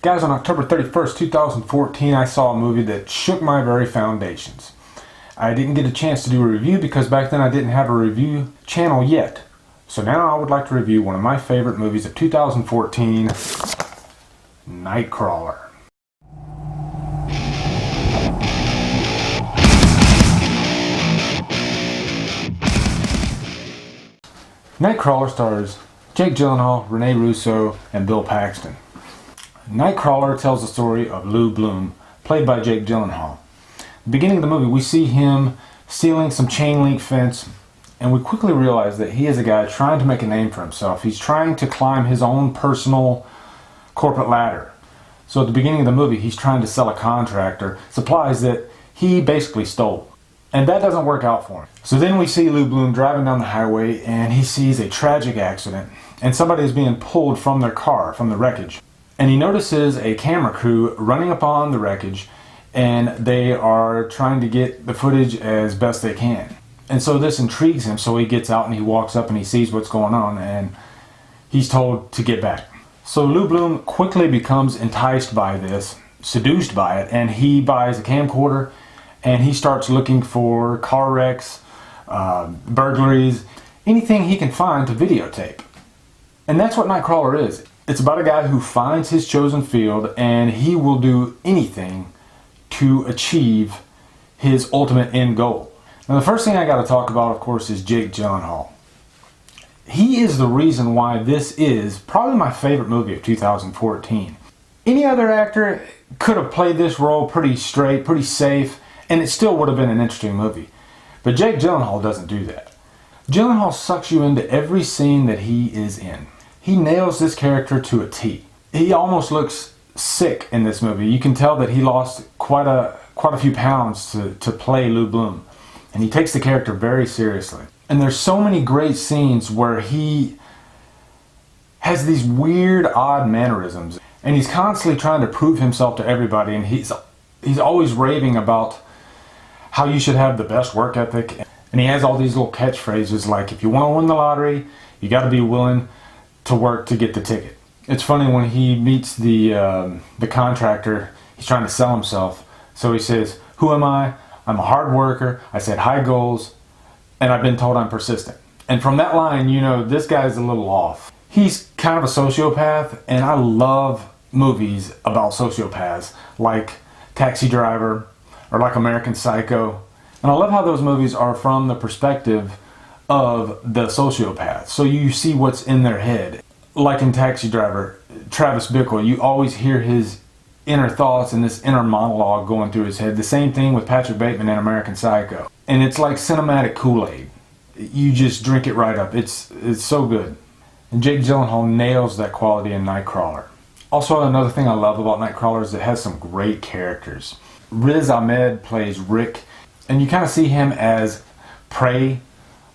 Guys, on October 31st, 2014, I saw a movie that shook my very foundations. I didn't get a chance to do a review because back then I didn't have a review channel yet. So now I would like to review one of my favorite movies of 2014, Nightcrawler. Nightcrawler stars Jake Gyllenhaal, Rene Russo, and Bill Paxton. Nightcrawler tells the story of Lou Bloom, played by Jake Gyllenhaal. At the beginning of the movie, we see him stealing some chain link fence, and we quickly realize that he is a guy trying to make a name for himself. He's trying to climb his own personal corporate ladder. So at the beginning of the movie, he's trying to sell a contractor supplies that he basically stole. And that doesn't work out for him. So then we see Lou Bloom driving down the highway, and he sees a tragic accident, and somebody is being pulled from their car, from the wreckage. And he notices a camera crew running upon the wreckage, and they are trying to get the footage as best they can. And so this intrigues him, so he gets out and he walks up and he sees what's going on, and he's told to get back. So Lou Bloom quickly becomes enticed by this, seduced by it, and he buys a camcorder and he starts looking for car wrecks, burglaries, anything he can find to videotape. And that's what Nightcrawler is. It's about a guy who finds his chosen field, and he will do anything to achieve his ultimate end goal. Now, the first thing I got to talk about, of course, is Jake Gyllenhaal. He is the reason why this is probably my favorite movie of 2014. Any other actor could have played this role pretty straight, pretty safe, and it still would have been an interesting movie. But Jake Gyllenhaal doesn't do that. Gyllenhaal sucks you into every scene that he is in. He nails this character to a T. He almost looks sick in this movie. You can tell that he lost quite a few pounds to play Lou Bloom. And he takes the character very seriously. And there's so many great scenes where he has these weird, odd mannerisms. And he's constantly trying to prove himself to everybody. And he's always raving about how you should have the best work ethic. And he has all these little catchphrases like, if you want to win the lottery, you got to be willing to work to get the ticket. It's funny when he meets the contractor, he's trying to sell himself. So he says, who am I? I'm a hard worker. I set high goals, and I've been told I'm persistent. And from that line, you know, this guy's a little off. He's kind of a sociopath, and I love movies about sociopaths, like Taxi Driver, or like American Psycho. And I love how those movies are from the perspective of the sociopath. So you see what's in their head. Like in Taxi Driver, Travis Bickle, you always hear his inner thoughts and this inner monologue going through his head. The same thing with Patrick Bateman in American Psycho. And it's like cinematic Kool-Aid. You just drink it right up. It's so good. And Jake Gyllenhaal nails that quality in Nightcrawler. Also, another thing I love about Nightcrawler is it has some great characters. Riz Ahmed plays Rick, and you kind of see him as prey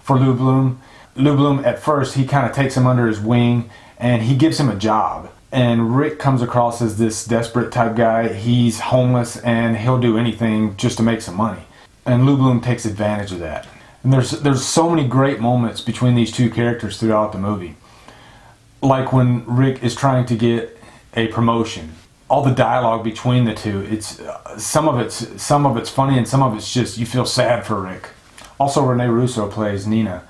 for Lou Bloom. Lou Bloom, at first, he kind of takes him under his wing and he gives him a job. And Rick comes across as this desperate type guy. He's homeless and he'll do anything just to make some money. And Lou Bloom takes advantage of that. And there's so many great moments between these two characters throughout the movie. Like when Rick is trying to get a promotion. All the dialogue between the two, it's some of it's funny and some of it's just you feel sad for Rick. Also, Rene Russo plays Nina.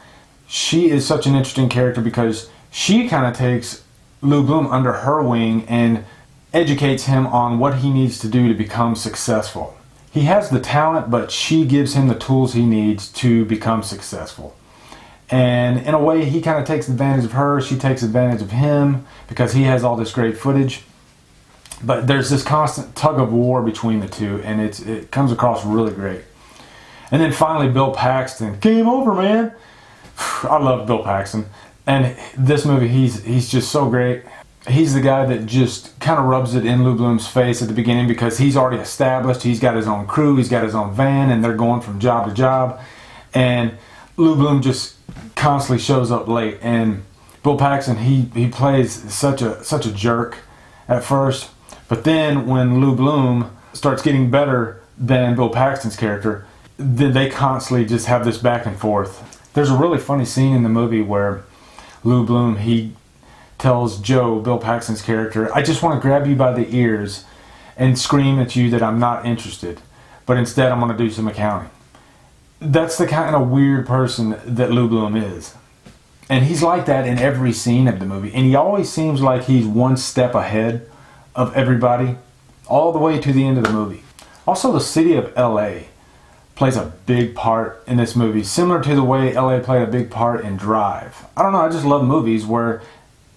She is such an interesting character because she kind of takes Lou Bloom under her wing and educates him on what he needs to do to become successful. He has the talent, but she gives him the tools he needs to become successful. And in a way, he kind of takes advantage of her. She takes advantage of him because he has all this great footage. But there's this constant tug of war between the two, and it comes across really great. And then finally, Bill Paxton. Game over, man. I love Bill Paxton. And this movie, he's just so great. He's the guy that just kind of rubs it in Lou Bloom's face at the beginning because he's already established. He's got his own crew. He's got his own van, and they're going from job to job. And Lou Bloom just constantly shows up late. And Bill Paxton, he plays such a jerk at first. But then when Lou Bloom starts getting better than Bill Paxton's character, then they constantly just have this back and forth. There's a really funny scene in the movie where Lou Bloom, he tells Joe, Bill Paxton's character, I just want to grab you by the ears and scream at you that I'm not interested, but instead I'm going to do some accounting. That's the kind of weird person that Lou Bloom is. And he's like that in every scene of the movie. And he always seems like he's one step ahead of everybody, all the way to the end of the movie. Also, the city of LA plays a big part in this movie, similar to the way LA played a big part in Drive. I don't know, I just love movies where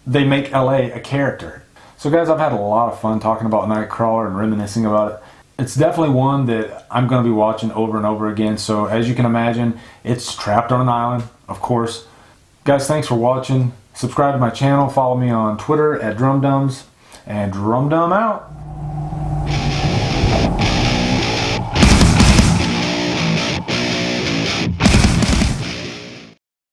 they make LA a character. So guys, I've had a lot of fun talking about Nightcrawler and reminiscing about it. It's definitely one that I'm going to be watching over and over again. So as you can imagine, it's trapped on an island, of course. Guys, thanks for watching. Subscribe to my channel. Follow me on Twitter at Drumdums. And Drumdum out.